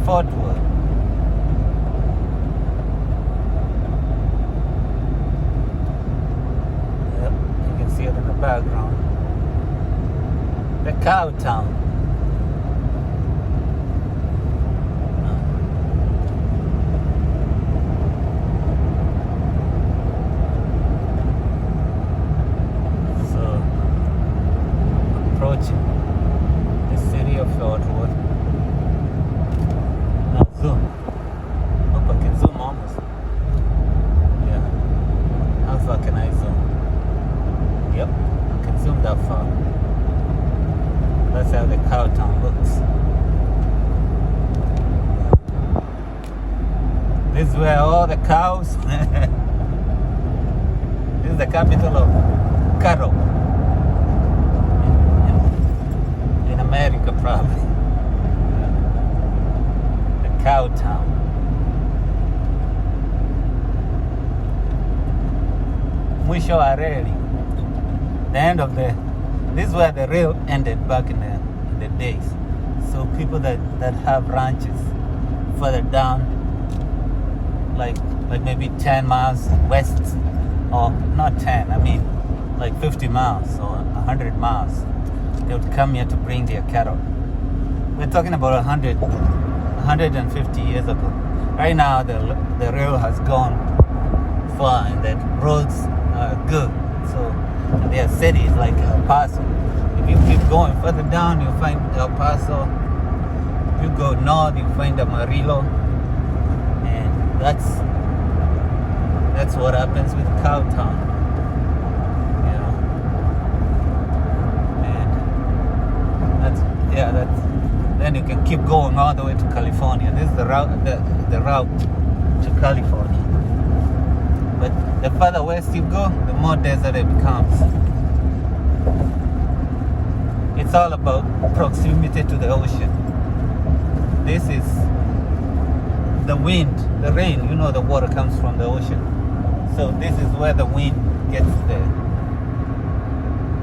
Fortworth. Yep, you can see it in the background. The cow town. Approaching the city of Fortworth. Now zoom. Hope I can zoom almost. Yeah. How far can I zoom? Yep, I can zoom that far. That's how the cow town looks. This is where all the cows. This is the capital of cattle. America, probably. The cow town. Mwisho wa reli. The end of the. This is where the rail ended back in the days. So people that have ranches further down, like maybe 10 miles west, or not 10, I mean like 50 miles or 100 miles. They would come here to bring their cattle. We're talking about 150 years ago. Right now, the rail has gone far and the roads are good. So there are cities like El Paso. If you keep going further down, you'll find El Paso. If you go north, you'll find Amarillo. And that's what happens with Cowtown. Then you can keep going all the way to California. This is the route to California. But the further west you go, the more desert it becomes. It's all about proximity to the ocean. This is the wind, the rain. You know the water comes from the ocean. So this is where the wind gets there.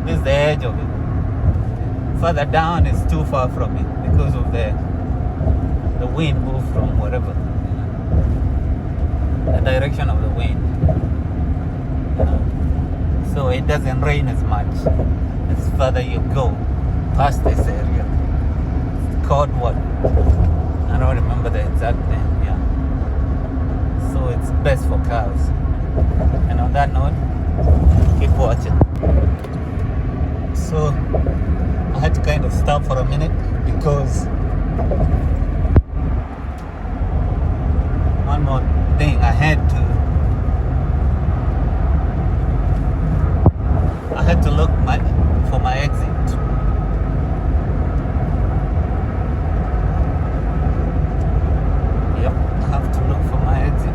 This is the edge of it. Further down is too far from it because of the wind moves from whatever, the direction of the wind. So it doesn't rain as much as further you go past this area. It's called what? I don't remember the exact name. Yeah. So it's best for cows. And on that note, keep watching. So I had to kind of stop for a minute because one more thing, I had to look for my exit. Yep, I have to look for my exit.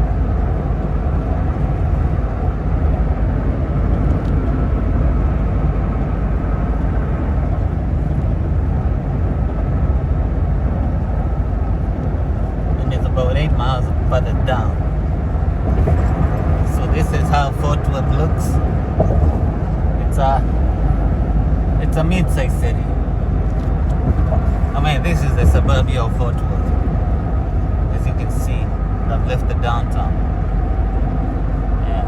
About 8 miles further down. So this is how Fortworth looks. It's a mid-sized city. I mean, this is the suburbia of Fortworth. As you can see, I've left the downtown. Yeah.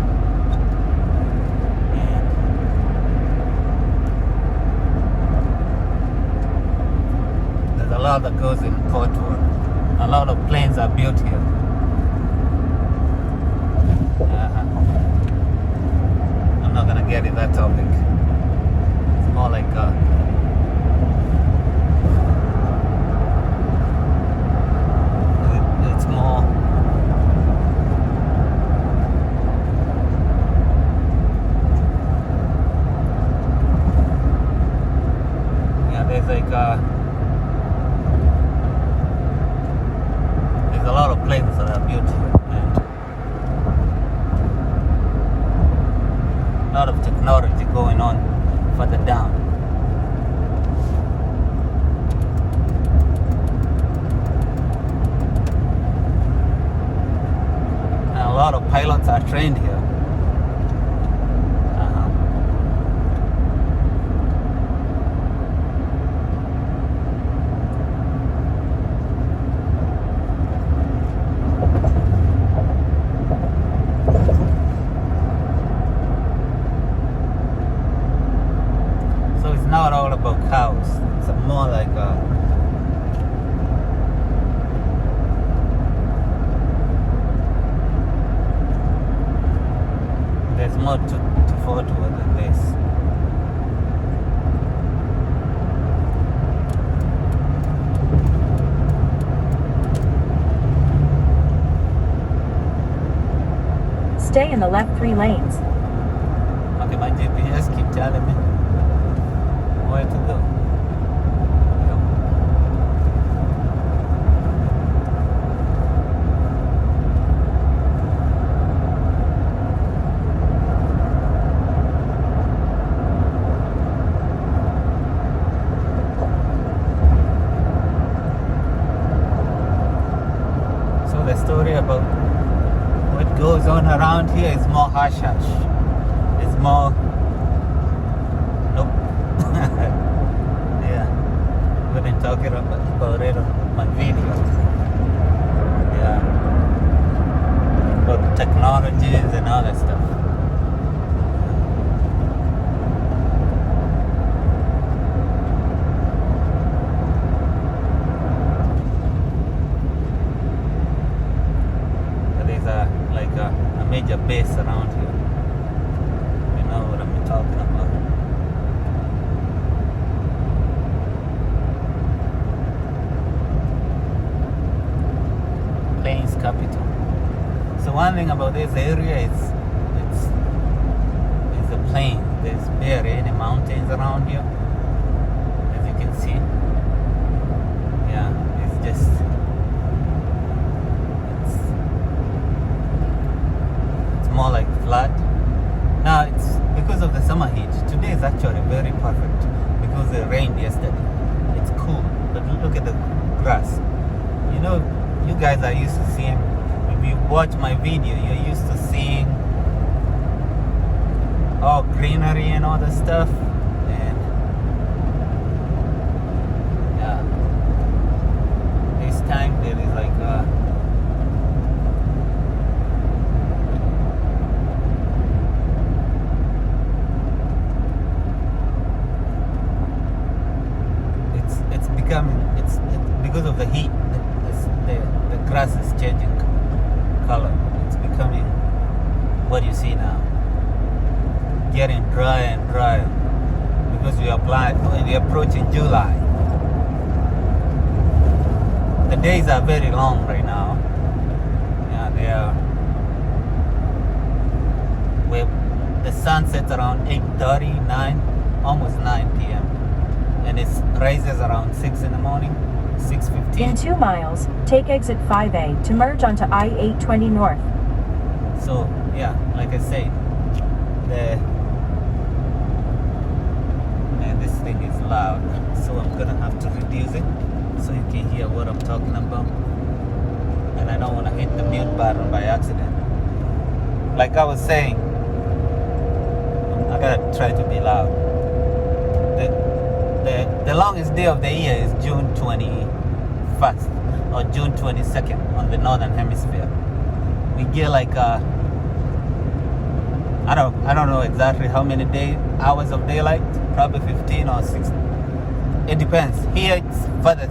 And there's a lot that goes in Fortworth. A lot of planes are built here. I'm not gonna get in that topic. It's more like it's more there's like there's a lot of planes that are built here, and a lot of technology going on further down. And a lot of pilots are trained here. not all about cows. It's more like there's more to Fortworth than this. Stay in the left 3 lanes. Okay, my GPS keep telling me where to go. So the story about what goes on around here is more hush hush. It's more. Nope. Yeah. We've been talking about it on my video. Yeah. About technologies and all that stuff. A major base around here. You know what I'm talking about. Plains capital. So one thing about this area is it's a plain. There's barely any mountains around here, as you can see. Yeah, it's just more like flat. Now it's because of the summer heat. Today is actually very perfect because it rained yesterday. It's cool, but look at the grass. You know, you guys are used to seeing, if you watch my video, you're used to seeing all greenery and all that stuff. And yeah, this time there is like it's because of the heat. The grass is changing color. It's becoming what you see now, getting drier and drier because we're approaching July. The days are very long right now. Yeah, they are. The sun sets around 8:30, 9, almost 9 p.m. and it rises around 6 in the morning, 6:15. In 2 miles, take exit 5A to merge onto I-820 North. So, yeah, like I said, man, this thing is loud, so I'm gonna have to reduce it so you can hear what I'm talking about. And I don't want to hit the mute button by accident. Like I was saying, I gotta try to be loud. The longest day of the year is June 21st or June 22nd on the northern hemisphere. We get like I don't know exactly how many hours of daylight, probably 15 or 16. It depends. Here it's further,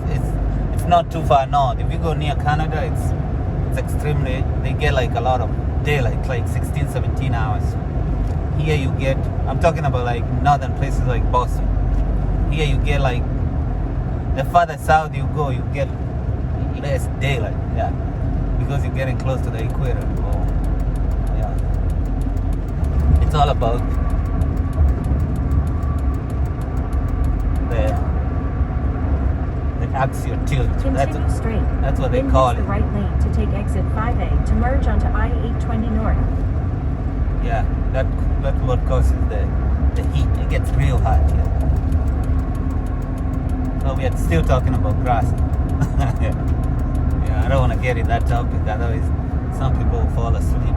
it's not too far north. If you go near Canada, it's extremely, they get like a lot of daylight, like 16, 17 hours. Here you get, I'm talking about like northern places like Boston. Here you get like, the farther south you go, you get less daylight, yeah, because you're getting close to the equator. Yeah, it's all about the axial tilt. Continue straight. That's what they then call use it. the right lane to take exit 5A to merge onto I-820 North. Yeah, that's what causes the heat. It gets real hot here. So we are still talking about grass. Yeah, I don't want to get in that topic, otherwise some people will fall asleep.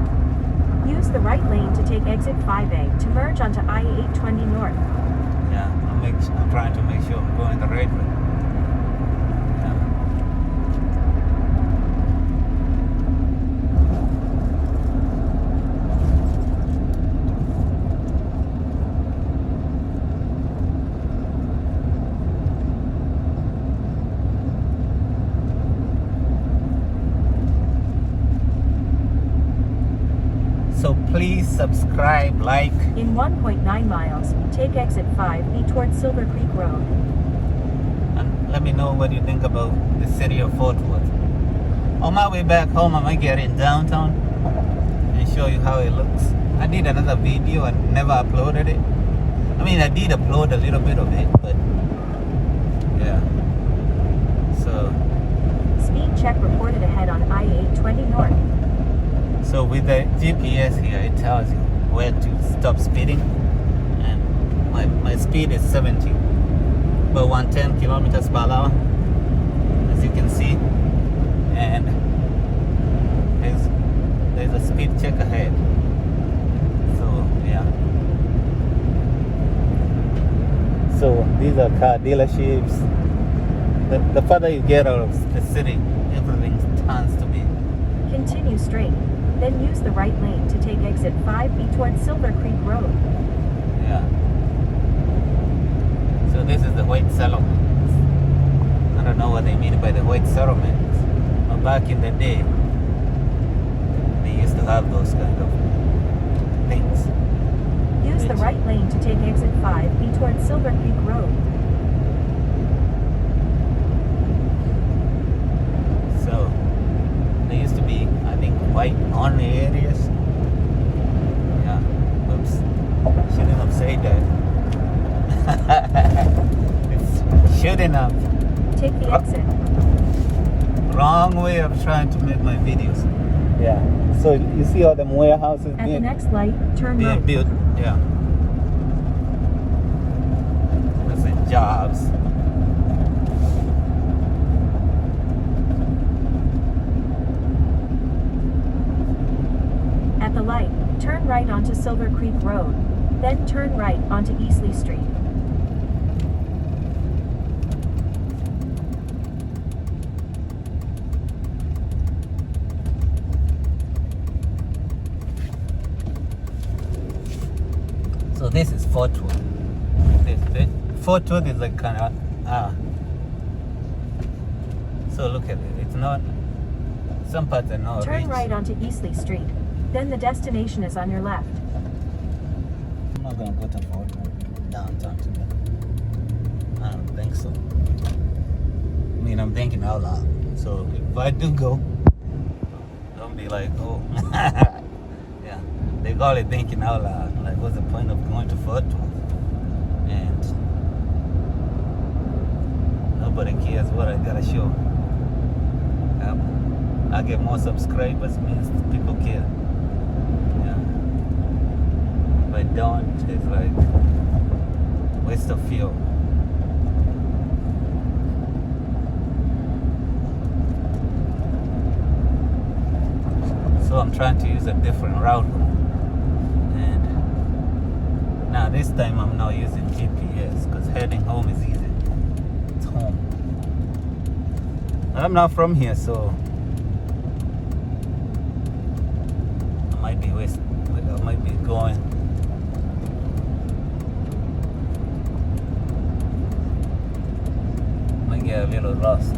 Use the right lane to take exit 5A to merge onto I-820 North. Yeah, I'm trying to make sure I'm going the right way. please subscribe, like. In 1.9 miles, take exit 5B towards Silver Creek Road. And let me know what you think about the city of Fort Worth. On my way back home, I might get in downtown and show you how it looks. I did another video and never uploaded it. I mean, I did upload a little bit of it, but yeah. So Speed check reported ahead on I-820 North. So with the GPS here, it tells you where to stop speeding, and my speed is 70, but 110 kilometers per hour, as you can see, and there's a speed check ahead. So yeah. So these are car dealerships. The further you get out of the city, everything turns to be. Continue straight. Then use the right lane to take exit 5B towards Silver Creek Road. Yeah. So this is the white settlements. I don't know what they mean by the white settlements. But back in the day, they used to have those kind of things. Use the right lane to take exit 5B towards Silver Creek Road. So there used to be, I think, white only areas. Yeah. Oops. Shouldn't have said that. It's shouldn't have. Take the exit. Wrong way of trying to make my videos. Yeah. So you see all them warehouses At the next light, turn being right. built. Yeah. That's the jobs. At the light, turn right onto Silver Creek Road. Then turn right onto Eastleigh Street. So this is Fortworth. Fortworth is like kind of So look at it. It's not. Some parts are not. Turn rich. right onto Eastleigh Street. Then the destination is on your left. I'm not gonna go to Fortworth downtown today. I don't think so. I mean, I'm thinking out loud. So if I do go, don't be like, oh, yeah. They call it thinking out loud. Like, what's the point of going to Fortworth? And nobody cares what I gotta show. Yep. I get more subscribers means people care. Yeah. If I don't, it's like waste of fuel. So I'm trying to use a different route. And now this time I'm not using GPS because heading home is easy. It's home. I'm not from here, so I might be going. Might get a little lost.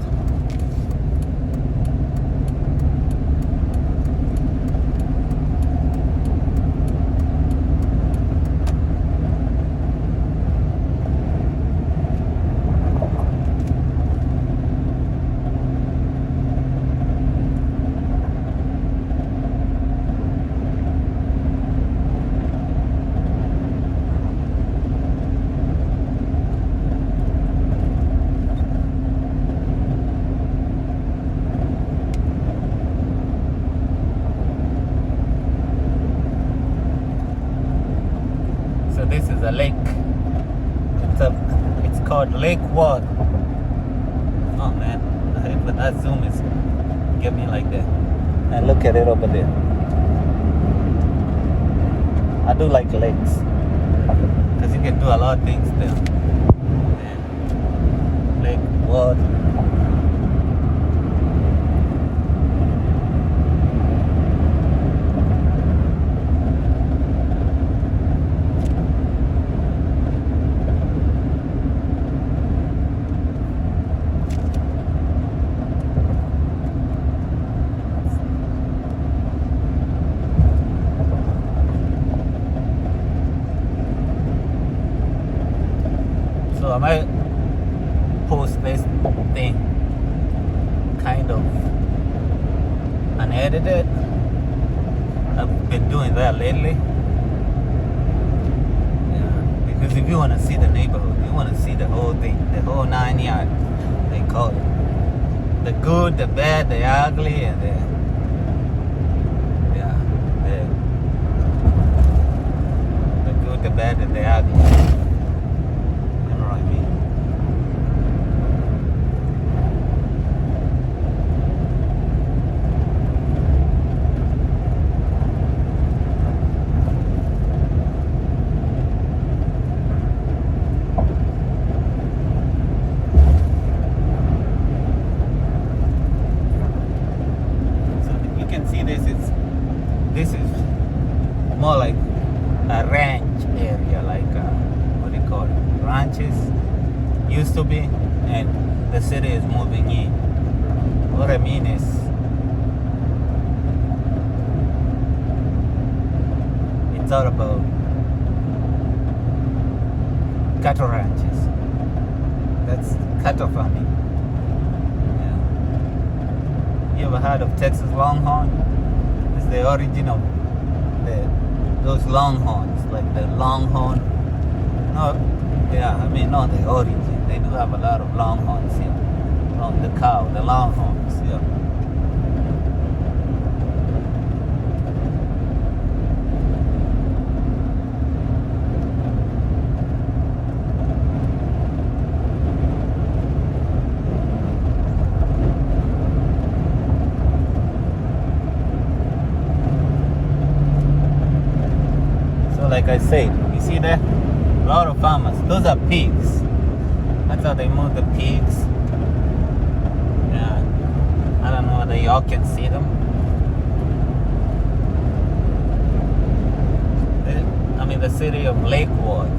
This is a lake. It's called Lake Ward. Oh man, I hate when that zoom is get me like that. And look at it over there. I do like lakes because you can do a lot of things there. And Lake Ward. I might post this thing kind of unedited. I've been doing that lately. Yeah, because if you want to see the neighborhood, you want to see the whole thing, the whole 9 yards, they call it. The good, the bad, the ugly, and the good, the bad, and the ugly. You know what I mean? So you can see this is more like a ranch area, like what do you call it? Ranches used to be, and the city is moving in. What I mean is, it's all about cattle ranches. That's cattle farming. Yeah. You ever heard of Texas Longhorn? It's the origin of those longhorns, like the longhorn. No, yeah, I mean not the origin. They do have a lot of longhorns here. From the cow, the longhorns, yeah. Like I said, you see there? A lot of farmers. Those are pigs. That's how they move the pigs. Yeah. I don't know whether y'all can see them. I mean the city of Lakewood.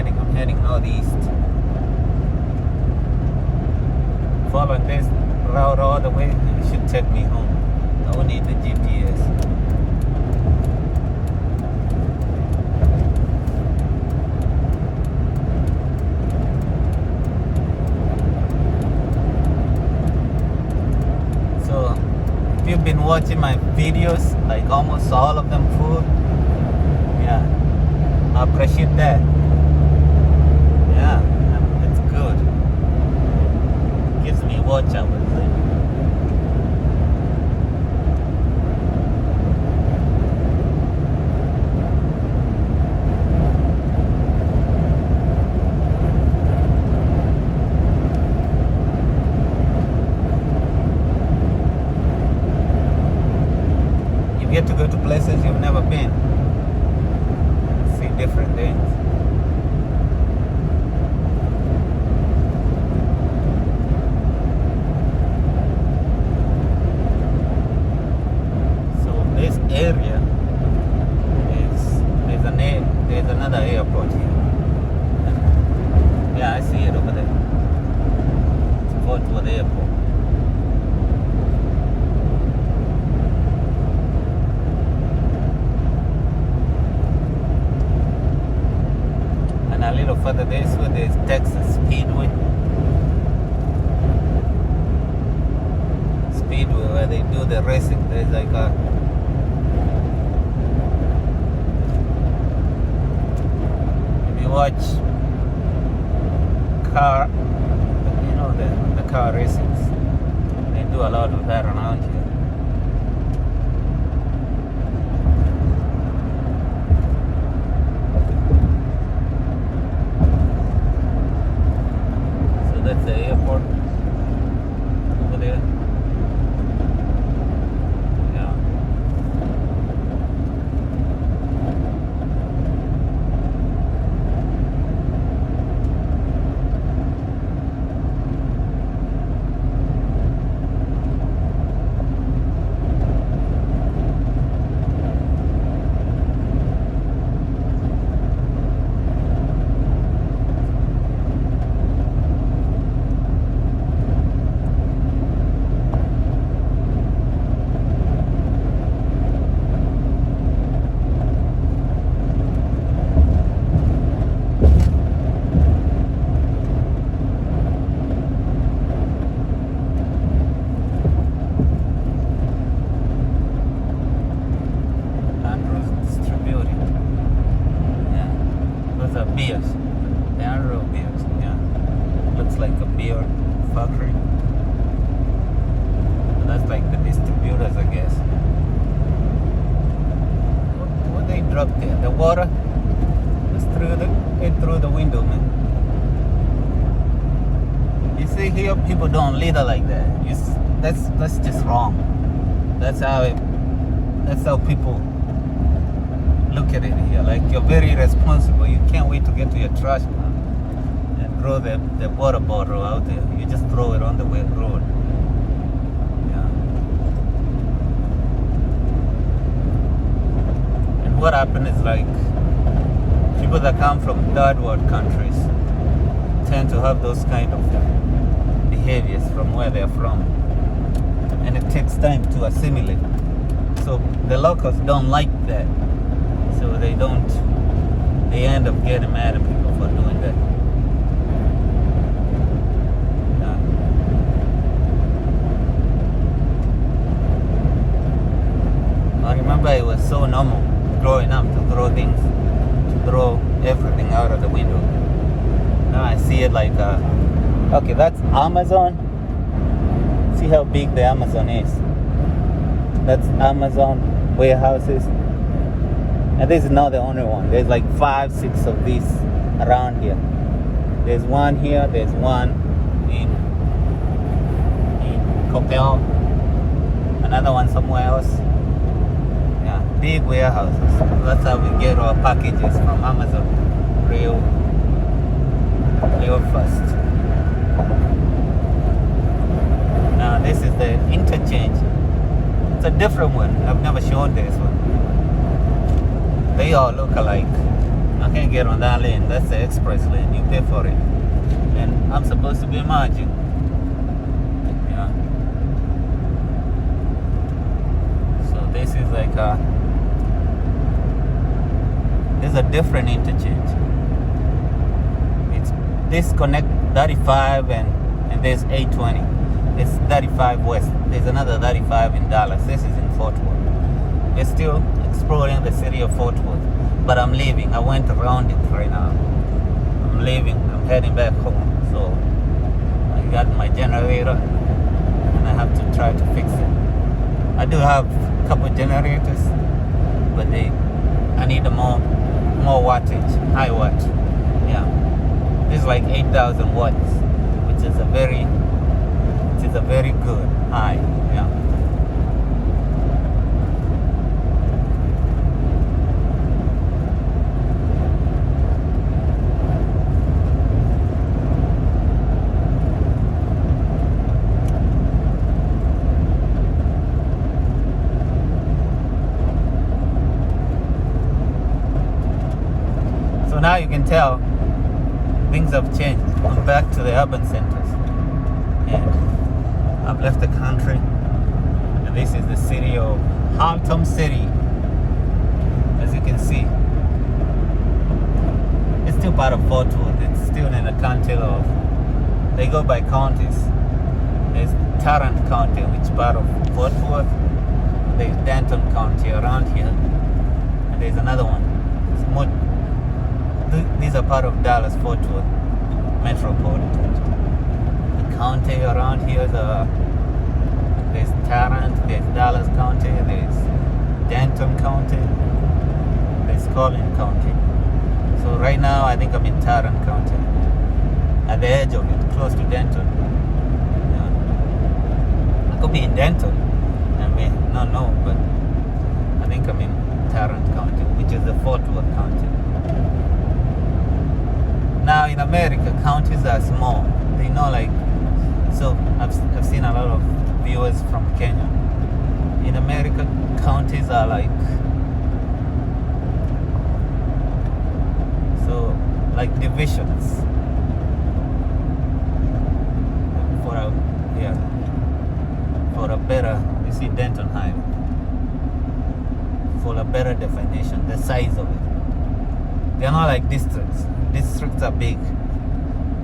I'm heading northeast. Following this route all the way, it should take me home. I don't need the GPS. So, if you've been watching my videos, like almost all of them full, yeah, I appreciate that. Yeah, it's good. Gives me watch hours. You get to go to places you've never been. See different things. Area is there's another airport here. Yeah, I see it over there. It's Fortworth Airport. And a little further this way there's Texas Speedway. Speedway where they do the racing. There's like a watch car, you know, the car races. They do a lot of that around here. So that's the airport over there. looks like a beer factory. That's like the distributors, I guess. What they dropped there? The water was through the window, man. You see here, people don't litter like that. That's just wrong. That's how people look at it here. Like, you're very responsible. You can't wait to get to your trash can and throw the water bottle out there. You just throw it on the road. Yeah. And what happened is, like, people that come from third world countries tend to have those kind of behaviors from where they're from. And it takes time to assimilate. So the locals don't like that. So they end up getting mad at people for doing that. Yeah. I remember it was so normal growing up to throw everything out of the window. Now I see it like, okay, that's Amazon. See how big the Amazon is. That's Amazon warehouses. And this is not the only one. There's like 5, 6 of these around here. There's one here. There's one in Coppell. Another one somewhere else. Yeah, big warehouses. That's how we get our packages from Amazon real fast. Now this is the interchange. It's a different one. I've never shown this one. They all look alike. I can't get on that lane. That's the express lane. You pay for it. And I'm supposed to be merging. Yeah. So this is like there's a different interchange. It's this connect 35 and there's 820. It's 35 west. There's another 35 in Dallas. This is in Fortworth. We're still exploring the city of Fortworth, but I'm leaving. I went around it right now. I'm leaving. I'm heading back home. So I got my generator and I have to try to fix it. I do have a couple generators, but I need a more wattage, high watt. Yeah, this is like 8,000 watts, which is a very good high. Yeah. So now you can tell things have changed. I'm back to the urban centers. And I've left the country, and this is the city of Hampton City. As you can see, it's still part of Fortworth. It's still in the county of, they go by counties. There's Tarrant County, which is part of Fortworth. There's Denton County around here, and there's another one. It's more, these are part of Dallas Fort Worth metropolitan. The county around here, there's Tarrant, there's Dallas County, there's Denton County, there's Collin County. So right now I think I'm in Tarrant County, at the edge of it, close to Denton. Yeah. I could be in Denton, I may not know, but I think I'm in Tarrant County, which is the Fort Worth County. Now in America, counties are small. They know, like, so I've seen a lot of viewers from Kenya. In America, counties are like, so like divisions. For a better, you see Denton Highway. For a better definition, the size of it. They're not like districts. Districts are big.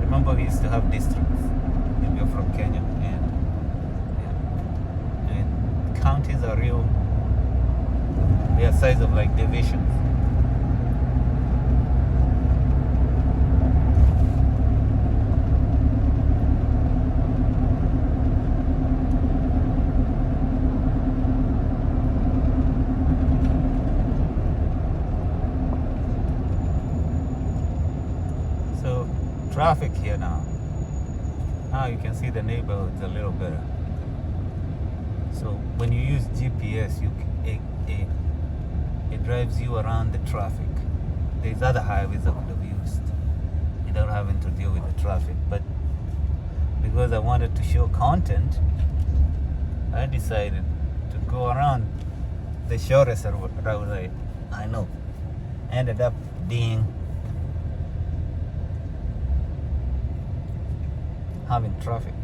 Remember, we used to have districts if you're from Kenya, and counties are real. They are size of like divisions. traffic here now. Now you can see the neighborhood's a little better. So when you use GPS, it drives you around the traffic. There's other highways I would have used without having to deal with the traffic. But because I wanted to show content, I decided to go around the shortest route I know. Ended up being having traffic.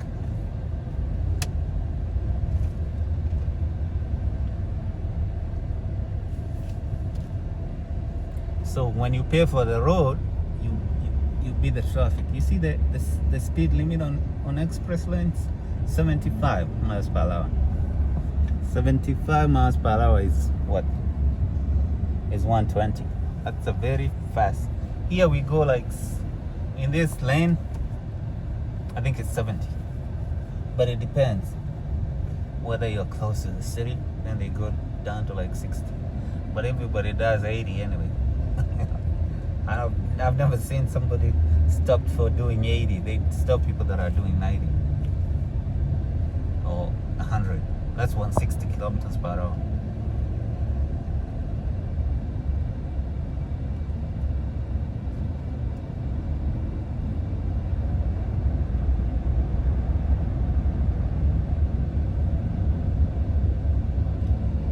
So when you pay for the road, you beat the traffic. You see the speed limit on express lanes? 75 miles per hour. 75 miles per hour is what? Is 120. That's a very fast. Here we go like in this lane, I think it's 70. But it depends whether you're close to the city, then they go down to like 60. But everybody does 80 anyway. I've never seen somebody stopped for doing 80. They stop people that are doing 90 or 100. That's 160 kilometers per hour.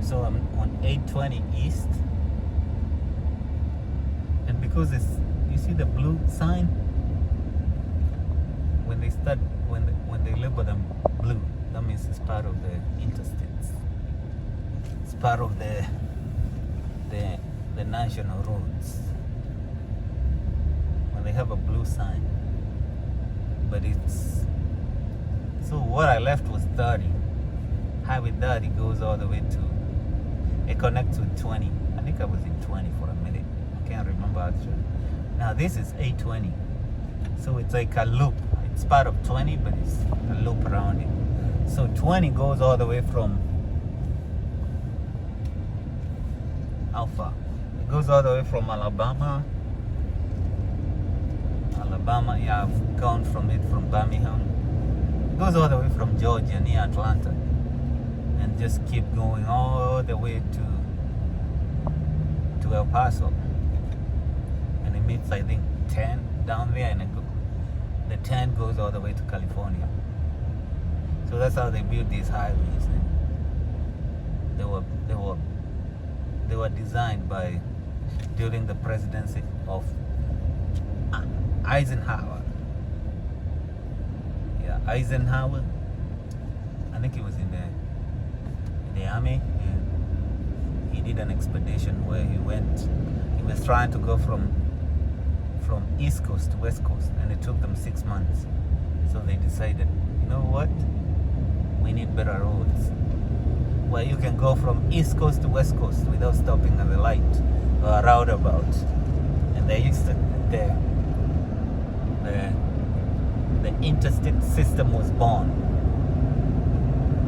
So I'm on 820 East, and because you see the blue sign, when they label them blue, that means it's part of the interstates. It's part of the national roads. When they have a blue sign, but so what I left was 30. Highway 30 goes all the way to. It connects with 20. I think I was in 20 for a minute. I can't remember actually. Now this is 820. So it's like a loop. It's part of 20, but it's a loop around it. So 20 goes all the way from how far? It goes all the way from Alabama. Yeah, I've gone from Birmingham. It goes all the way from Georgia near Atlanta. And just keep going all the way to El Paso, and it meets I think 10 down there, and the 10 goes all the way to California. So that's how they built these highways. And they were designed by during the presidency of Eisenhower. Yeah, Eisenhower. I think he was in the army, and he did an expedition where he was trying to go from East Coast to West Coast, and it took them 6 months. So they decided, you know what, we need better roads where you can go from East Coast to West Coast without stopping at the light or a roundabout. And they used to the interstate system was born.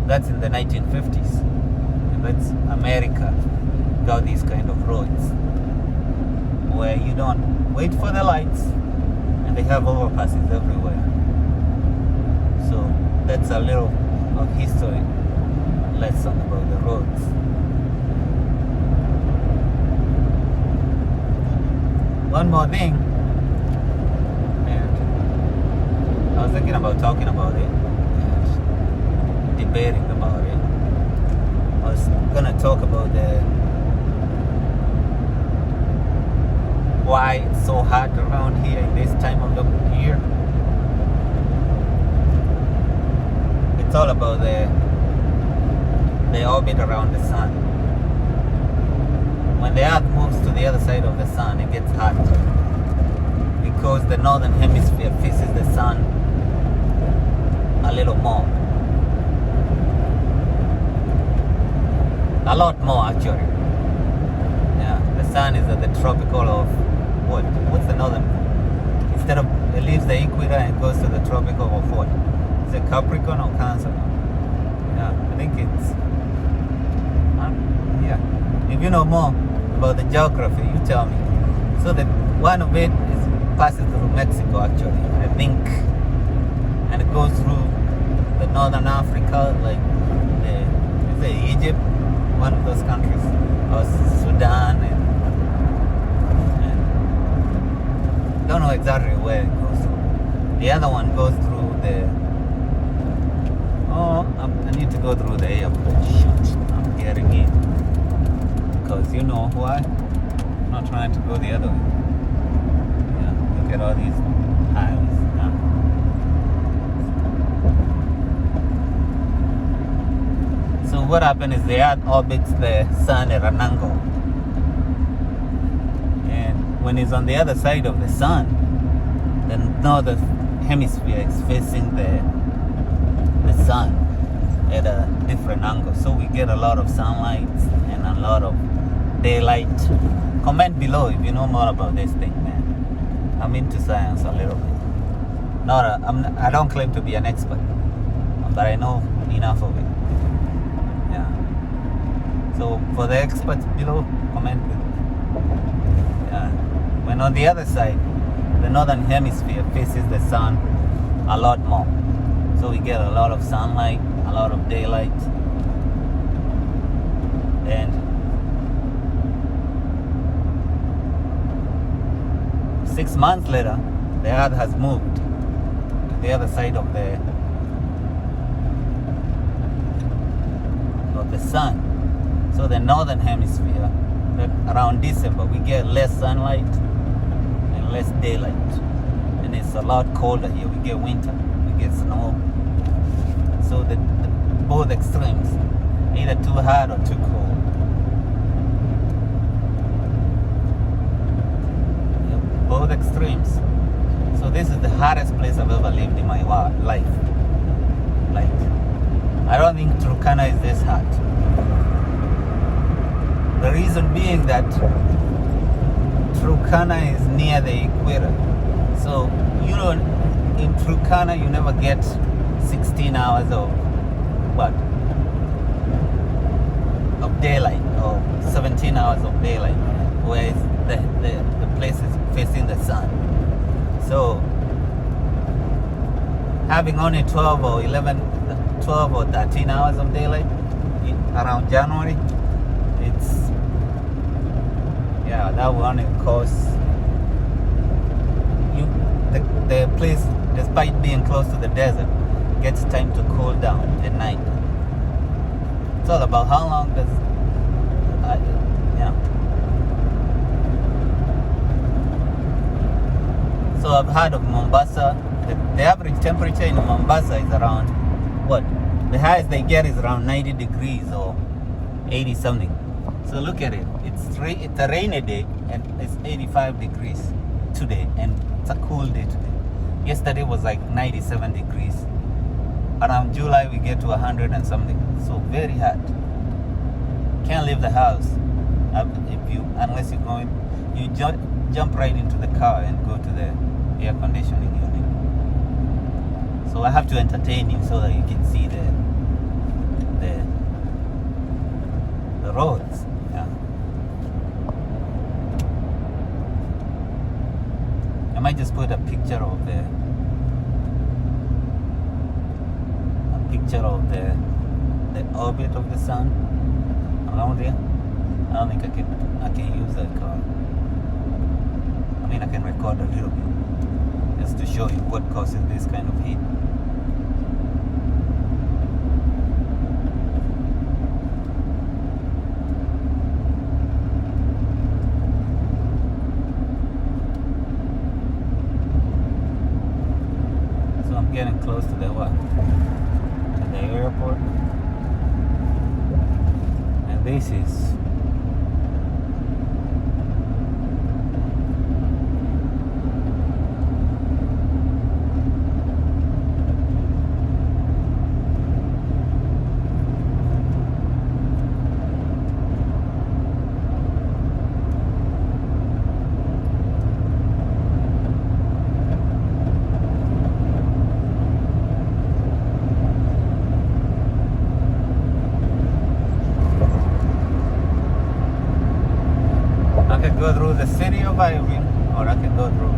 That's in the 1950s. And that's America got these kind of roads where you don't wait for the lights and they have overpasses everywhere. So that's a little of history lesson about the roads. One more thing, and I was thinking about talking about it and debating about it. I was gonna talk about why it's so hot around here in this time of the year. It's all about the orbit around the sun. When the earth moves to the other side of the sun, it gets hot because the northern hemisphere faces the sun a little more. A lot more actually. Yeah, the sun is at the tropical of what's the northern? Instead of it leaves the equator and goes to the tropical of what? Is it Capricorn or Cancer? Yeah, I think it's yeah. If you know more about the geography, you tell me. So that one of it is passes through Mexico actually, I think, and it goes through the northern Africa, like is it Egypt, one of those countries, or Sudan, and don't know exactly where it goes through. The other one goes through the. Oh, I need to go through the airport. Shoot, I'm getting in because you know why? I'm not trying to go the other way. Yeah, look at all these highways. Yeah. So what happened is the Earth orbits the Sun at an angle, and when it's on the other side of the Sun, the northern hemisphere is facing the Sun at a different angle, so we get a lot of sunlight and a lot of daylight. Comment below if you know more about this thing, man. I'm into science a little bit. I don't claim to be an expert, but I know enough of it. Yeah. So for the experts below, comment below. Yeah. When on the other side, the northern hemisphere faces the Sun a lot more. So we get a lot of sunlight, a lot of daylight, and 6 months later, the Earth has moved to the other side of the Sun. So the northern hemisphere, around December, we get less sunlight and less daylight, and it's a lot colder here. We get winter, we get snow. So the both extremes, either too hot or too cold. Yep, both extremes. So this is the hottest place I've ever lived in my life. Like, I don't think Turkana is this hot. The reason being that Turkana is near the equator. So, you know, in Turkana you never get 16 hours of daylight, or 17 hours of daylight, whereas the place is facing the Sun. So having only 12 or 13 hours of daylight around January, that will only cause you the place, despite being close to the desert, gets time to cool down at night. It's all about how long does So I've heard of Mombasa. The average temperature in Mombasa is around the highest they get is around 90 degrees or 80 something. So look at it. It's a rainy day and it's 85 degrees today, and it's a cool day today. Yesterday was like 97 degrees. Around July we get to 100 and something. So very hot. Can't leave the house unless you jump right into the car and go to the air conditioning unit. So I have to entertain you so that you can see the roads. Yeah. I might just put a picture of the orbit of the Sun around here. I don't think I can use that car. I mean, I can record a little bit just to show you what causes this kind of heat. So I'm getting close to the airport, and this is go through the city of Aviation, or I can go through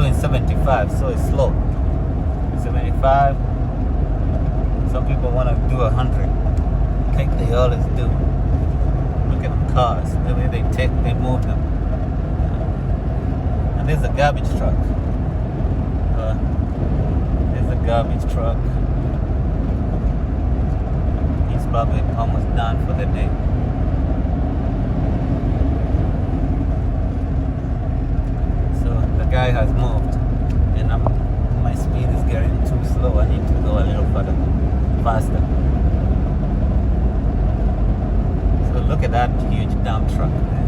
doing 75, so it's slow. 75. Some people want to do 100, like they always do. Look at them cars, the way they move them. And there's a garbage truck. There's a garbage truck. He's probably almost done for the day. So the guy has moved, and my speed is getting too slow. I need to go a little further, faster. So look at that huge dump truck there.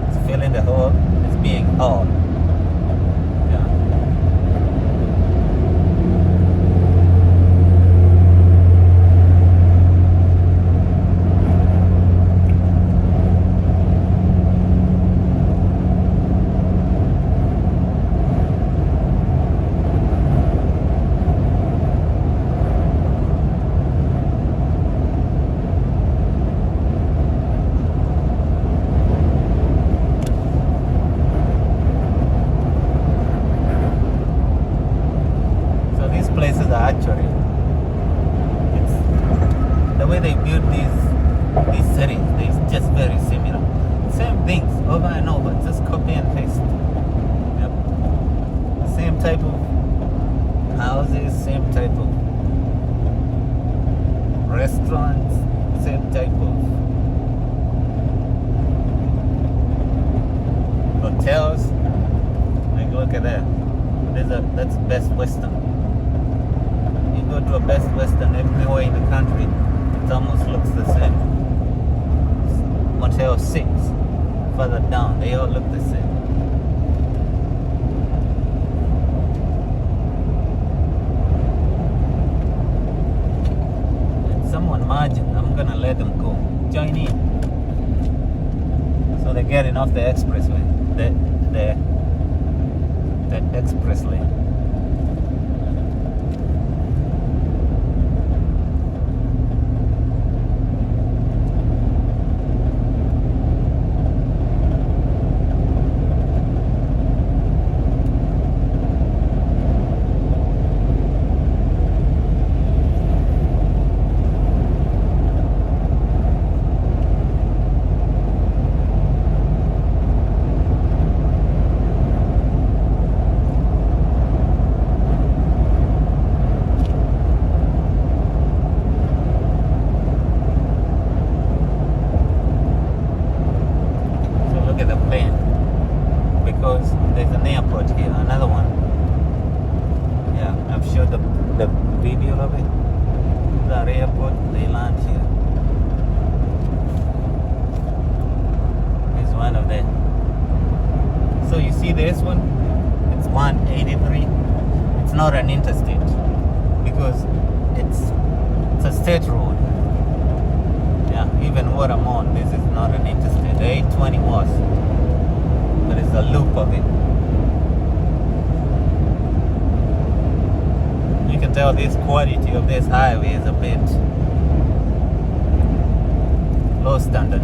It's filling the hole. It's being hauled. Yeah. Places are actually, it's the way they build these cities, they're just very similar. Same things over and over, just copy and paste. Yep. Same type of houses, same type of restaurants, same type of hotels. Like look at that. That's Best Western. Go to a Best Western everywhere in the country, it almost looks the same. Motel 6 further down, they all look the same. And someone margin, I'm gonna let them go. Join in. So they're getting off the expressway. The express lane. Because there's an airport here, another one. Yeah, I've showed the video of it. That airport, they land here. Here's one of them. So you see this one? It's 183. It's not an interstate because it's a state road. Yeah, even what I'm on, this is not an interstate. The 820 was. But it's a loop of it. You can tell this quality of this highway is a bit low standard.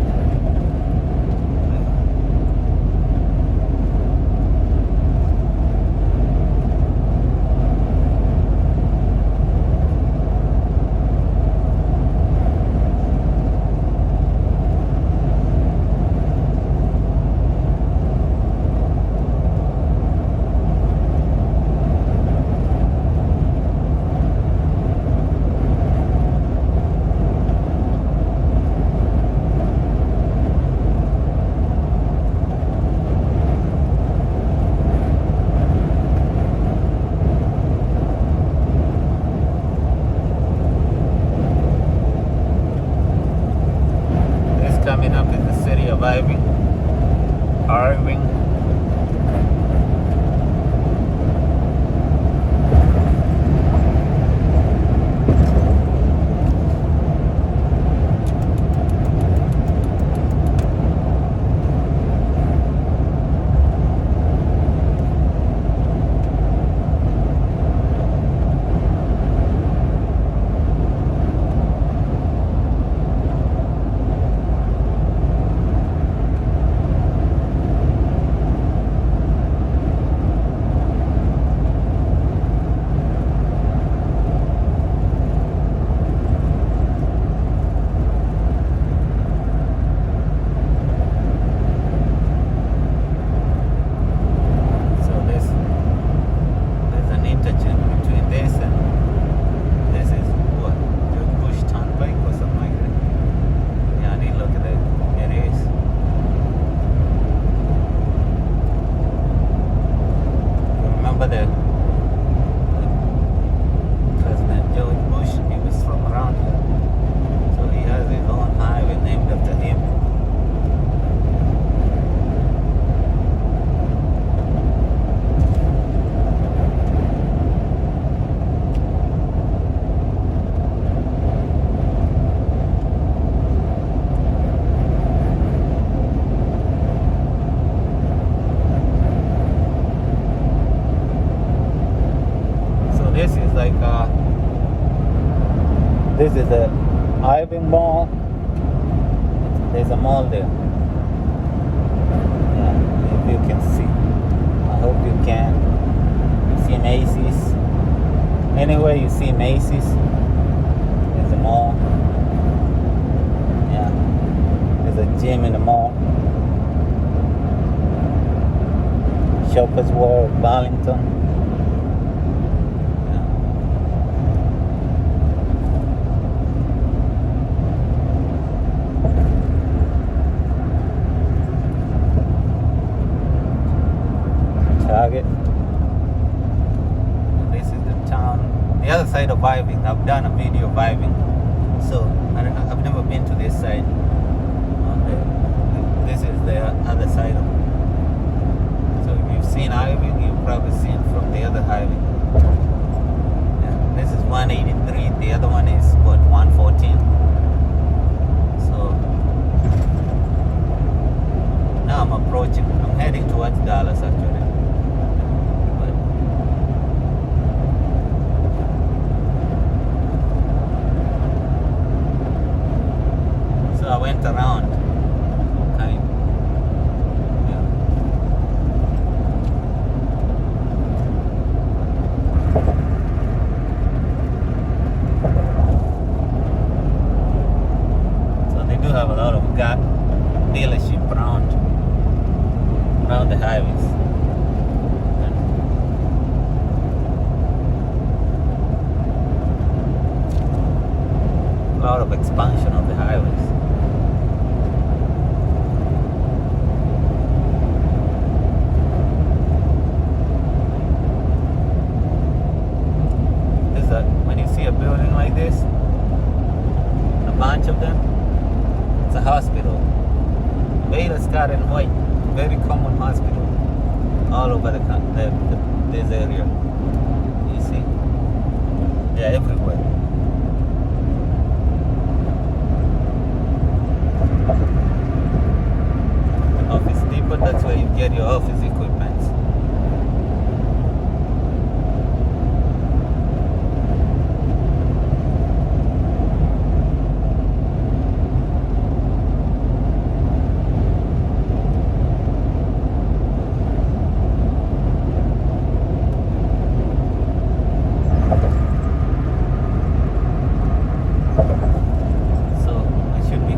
mall. There's a mall there. Yeah, if you can see. I hope you can. You see Macy's. Anywhere you see Macy's, there's a mall. Yeah. There's a gym in the mall. Shoppers World, Burlington. Target. This is the town, the other side of Irving. I've done a video of Irving, so I've never been to this side. This is the other side of. So if you've seen Irving, you've probably seen from the other highway. Yeah, this is 183. The other one is what, 114. So now I'm approaching. I'm heading towards Dallas actually. I went around, kind. Yeah. So they do have a lot of car dealership around the highways. A lot of expansion of the highways. When you see a building like this, a bunch of them, it's a hospital. Baylor Scott and White, very common hospital all over this area. You see, they're everywhere. Office Depot, that's where you get your office equipment.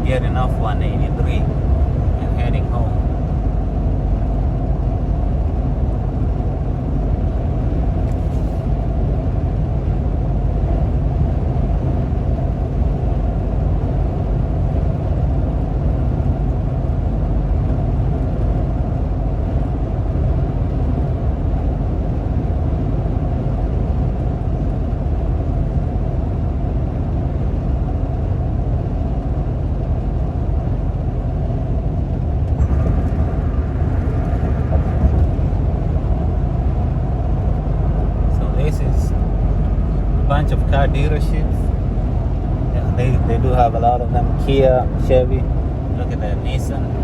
Getting off 183 and heading home. Bunch of car dealerships. Yeah, they do have a lot of them. Kia, Chevy. Look at that, Nissan.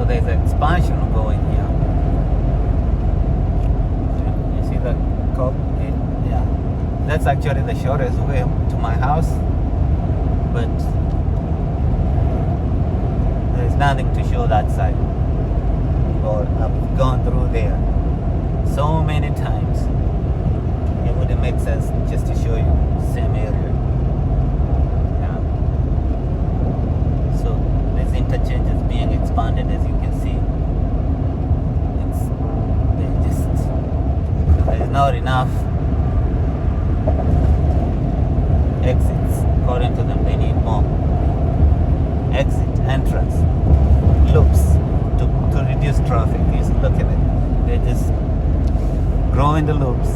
There's expansion going here. You see that cop? Yeah. That's actually the shortest way to my house. But there's nothing to show that side. Or I've gone through there so many times. It wouldn't make sense just to show you same area. Yeah. So this interchange is being expanded, as you can see. There's not enough exits. According to them, they need more exit, entrance, loops to reduce traffic. You see, look at it. They're just growing the loops.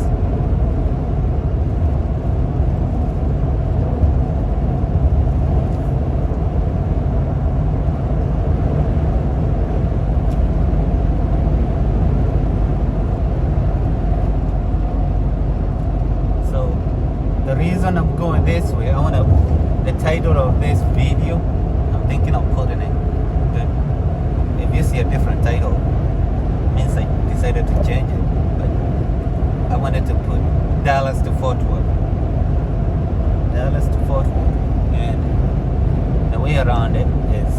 title of this video, I'm thinking of putting it. But if you see a different title, it means I decided to change it. But I wanted to put Dallas to Fort Worth. Dallas to Fort Worth. And the way around it is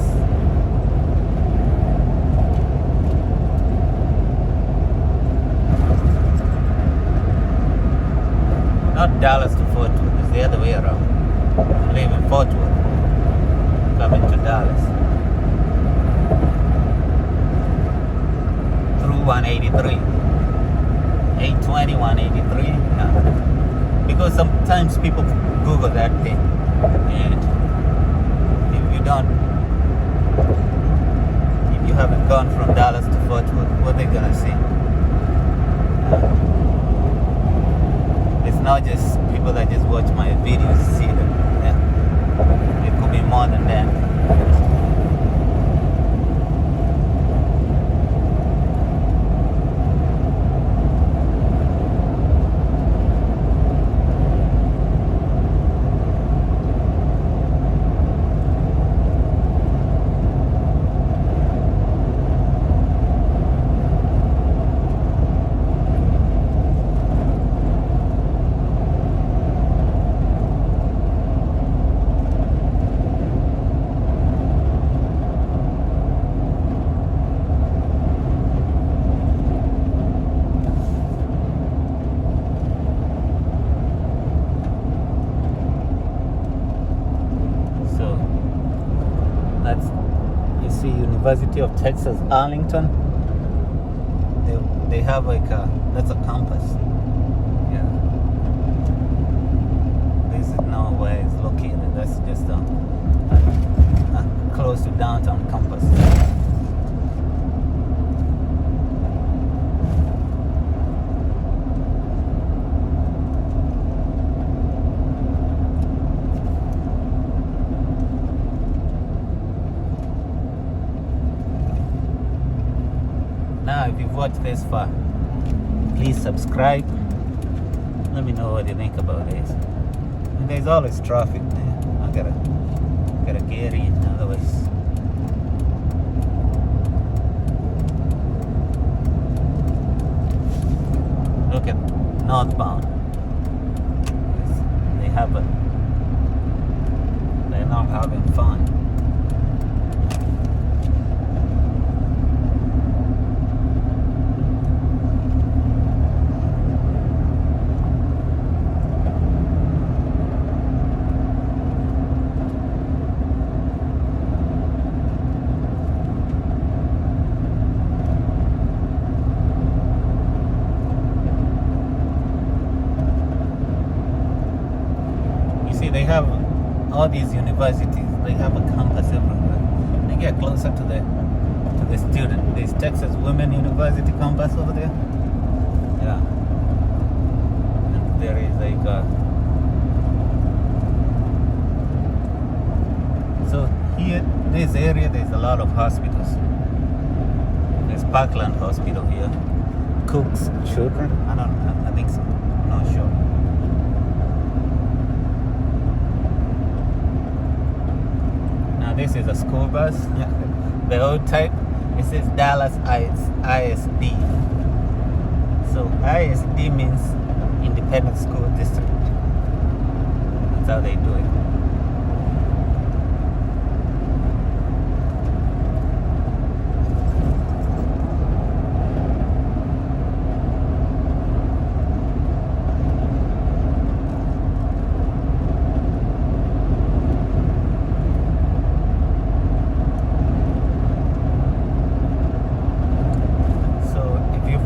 not Dallas to Fort Worth, it's the other way around. I live in Fort Worth, coming to Dallas through 183, 820, 183. Yeah. Because sometimes people Google that thing, and if you haven't gone from Dallas to Fort Worth, what they gonna see? It's not just people that just watch my videos see them. Yeah. It could be more than that. University of Texas, Arlington. They have like that's a campus. Yeah. This is not where it's located. That's just close to downtown campus. Now, if you've watched this far, please subscribe. Let me know what you think about this. And there's always traffic there. I gotta get in, otherwise. Look at northbound. They're not having fun. They have all these universities. They have a campus everywhere. They get closer to the student. There's Texas Women University campus over there. Yeah. And there is like so here, this area, there's a lot of hospitals. There's Parkland Hospital here. Cook's Children. I think so. I'm not sure. This is a school bus. The old type. It says Dallas ISD. So ISD means Independent School District. That's how they do it.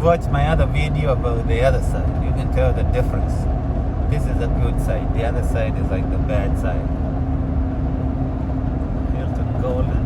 Watch my other video about the other side. You can tell the difference. This is a good side. The other side is like the bad side. Hilton Golden.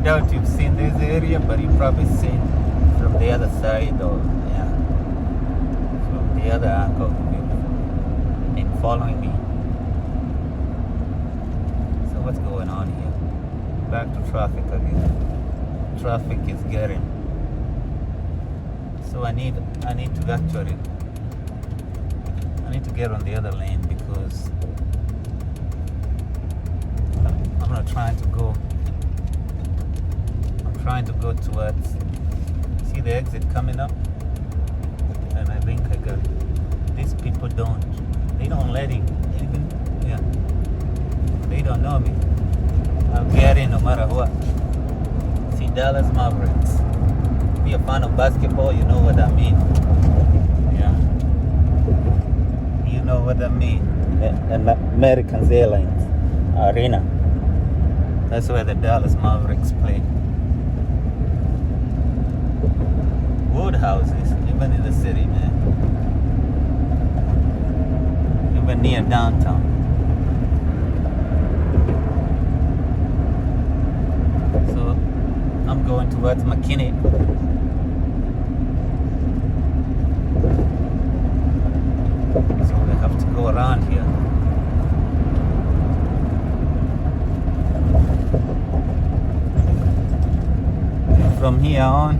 doubt you've seen this area, but you've probably seen from the other side, or yeah, from the other angle. You've been following me. So what's going on here? Back to traffic again. Traffic is getting. So I need to actually, I need to get on the other lane because I'm not trying to go. I'm trying to go towards. See the exit coming up, and I think I got. These people don't. They don't let it even. Yeah. They don't know me. I'll get in no matter what. See Dallas Mavericks. Be a fan of basketball, you know what I mean. Yeah. You know what I mean. And American Airlines Arena. That's where the Dallas Mavericks play. Woodhouses, even in the city, man. Even near downtown. So I'm going towards McKinney. So we have to go around here. From here on,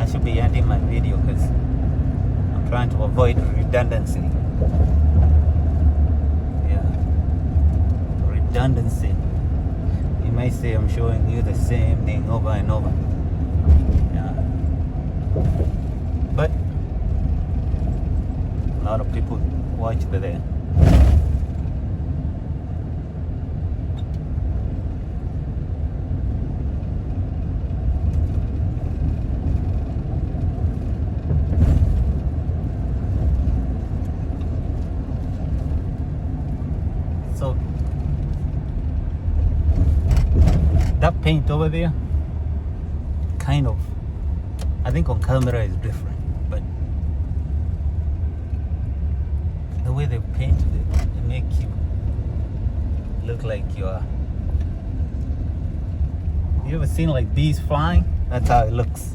I should be ending my video because I'm trying to avoid redundancy. Yeah. Redundancy. You may say I'm showing you the same thing over and over. Yeah. But a lot of people watch there. So that paint over there, kind of, I think on camera is different, but the way they painted it, it make you look like you're. You ever seen like bees flying? That's how it looks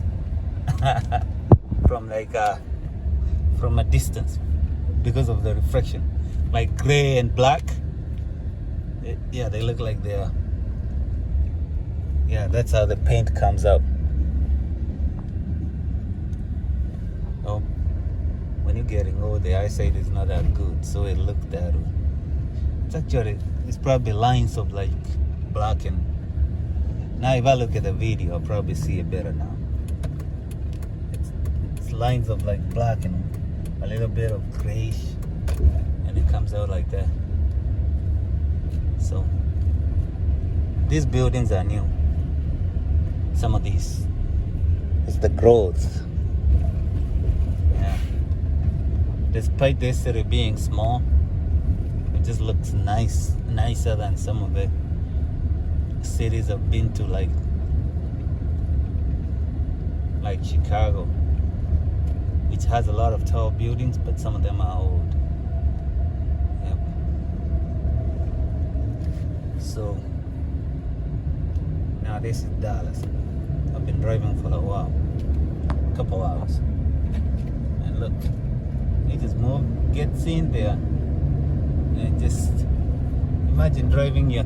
from like from a distance because of the reflection, like gray and black. Yeah, they look like they're. Yeah, that's how the paint comes out. Oh, when you're getting old, the eyesight is not that good, so it looked that way. It's actually, it's probably lines of like black and. Now, if I look at the video, I'll probably see it better now. It's lines of like black and a little bit of grayish, and it comes out like that. So these buildings are new. Some of these, it's the growth. Yeah. Despite this city being small, it just looks nicer than some of the cities I've been to, like Chicago, which has a lot of tall buildings, but some of them are old. Yep. So now this is Dallas. I've been driving for a while, a couple hours, and look, it just gets in there, and just imagine driving your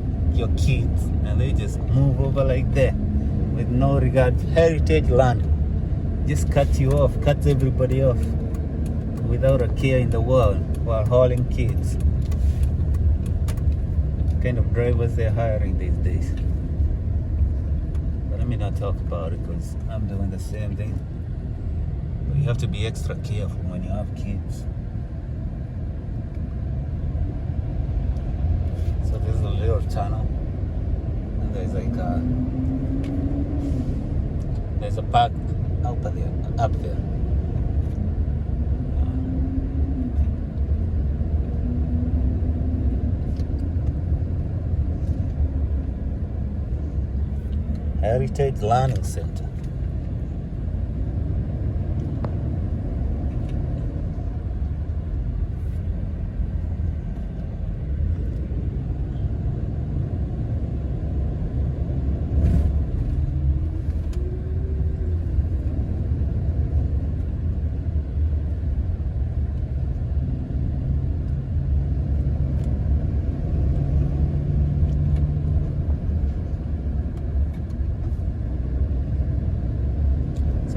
kids, and they just move over like that with no regard. Heritage land just cuts you off, cuts everybody off without a care in the world while hauling kids. What kind of drivers they're hiring these days? But let me not talk about it because I'm doing the same thing. But you have to be extra careful when you have kids. So this is a little tunnel, and there's like there's a park up there. Heritage Learning Center.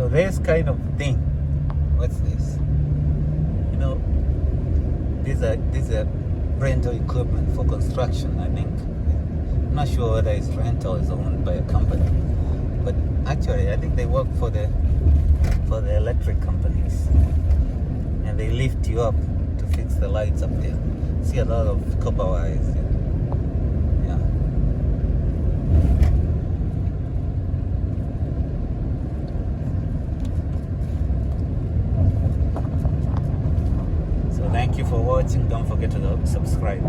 So this kind of thing, what's this? You know, these are rental equipment for construction, I think. I'm not sure whether it's rental is owned by a company, but actually I think they work for the electric companies, and they lift you up to fix the lights up there. See a lot of copper wires. Yeah. So thank you for watching. Don't forget to subscribe.